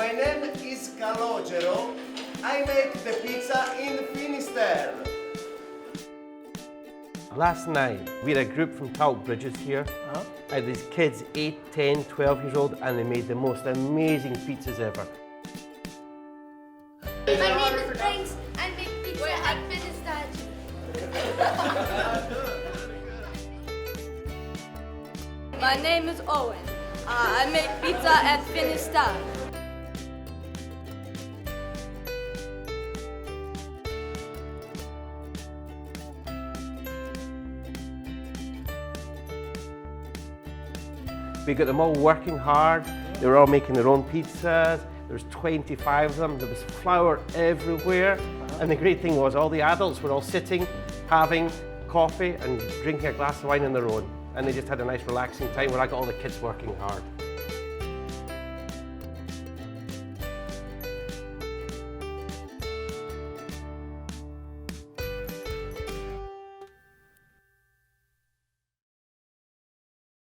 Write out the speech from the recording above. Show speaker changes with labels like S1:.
S1: My name is Calogero. I make the pizza in Finisterre.
S2: Last night, we had a group from Tauck Bridges here. I had these kids, 8, 10, 12 years old, and they made the most amazing pizzas ever.
S3: My name is Prince. I make pizza at Finisterre.
S4: My name is Owen. I make pizza at Finisterre.
S2: We got them all working hard. They were all making their own pizzas. There was 25 of them. There was flour everywhere. And the great thing was all the adults were all sitting, having coffee and drinking a glass of wine on their own. And they just had a nice relaxing time where I got all the kids working hard.